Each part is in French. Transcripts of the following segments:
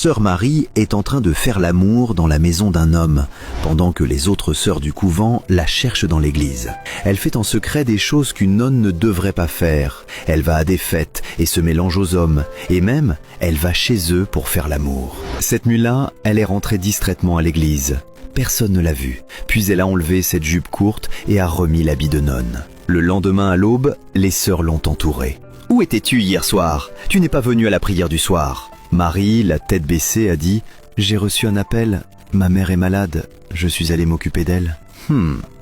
Sœur Marie est en train de faire l'amour dans la maison d'un homme, pendant que les autres sœurs du couvent la cherchent dans l'église. Elle fait en secret des choses qu'une nonne ne devrait pas faire. Elle va à des fêtes et se mélange aux hommes, et même, elle va chez eux pour faire l'amour. Cette nuit-là, elle est rentrée distraitement à l'église. Personne ne l'a vue, puis elle a enlevé cette jupe courte et a remis l'habit de nonne. Le lendemain à l'aube, les sœurs l'ont entourée. « Où étais-tu hier soir? Tu n'es pas venue à la prière du soir ?» Marie, la tête baissée, a dit « J'ai reçu un appel, ma mère est malade, je suis allée m'occuper d'elle. »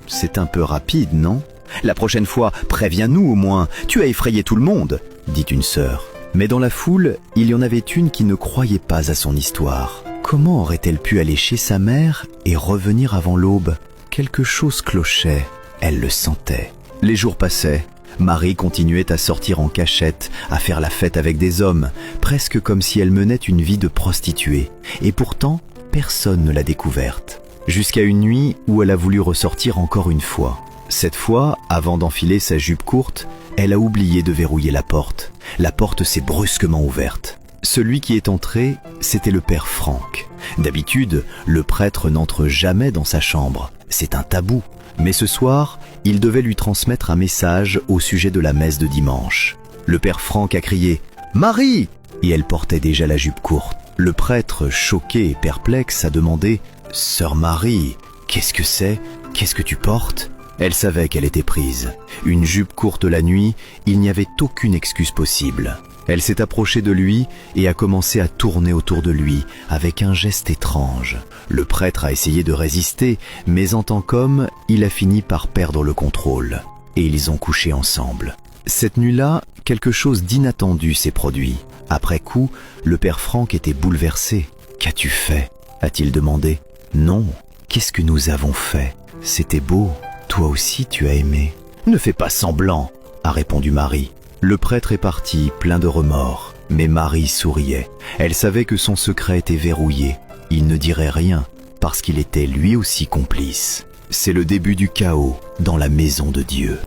C'est un peu rapide, non? La prochaine fois, préviens-nous au moins, tu as effrayé tout le monde, dit une sœur. Mais dans la foule, il y en avait une qui ne croyait pas à son histoire. Comment aurait-elle pu aller chez sa mère et revenir avant l'aube? Quelque chose clochait, elle le sentait. Les jours passaient. Marie continuait à sortir en cachette, à faire la fête avec des hommes, presque comme si elle menait une vie de prostituée. Et pourtant, personne ne l'a découverte. Jusqu'à une nuit où elle a voulu ressortir encore une fois. Cette fois, avant d'enfiler sa jupe courte, elle a oublié de verrouiller la porte. La porte s'est brusquement ouverte. Celui qui est entré, c'était le père Franck. D'habitude, le prêtre n'entre jamais dans sa chambre. C'est un tabou. Mais ce soir, il devait lui transmettre un message au sujet de la messe de dimanche. Le père Franck a crié « Marie !» et elle portait déjà la jupe courte. Le prêtre, choqué et perplexe, a demandé « Sœur Marie, qu'est-ce que c'est? Qu'est-ce que tu portes ?» Elle savait qu'elle était prise. Une jupe courte la nuit, il n'y avait aucune excuse possible. Elle s'est approchée de lui et a commencé à tourner autour de lui avec un geste étrange. Le prêtre a essayé de résister, mais en tant qu'homme, il a fini par perdre le contrôle. Et ils ont couché ensemble. Cette nuit-là, quelque chose d'inattendu s'est produit. Après coup, le père Franck était bouleversé. « Qu'as-tu fait ?» a-t-il demandé. « Non, qu'est-ce que nous avons fait? C'était beau. Toi aussi tu as aimé. »« Ne fais pas semblant !» a répondu Marie. Le prêtre est parti, plein de remords. Mais Marie souriait. Elle savait que son secret était verrouillé. Il ne dirait rien, parce qu'il était lui aussi complice. C'est le début du chaos dans la maison de Dieu.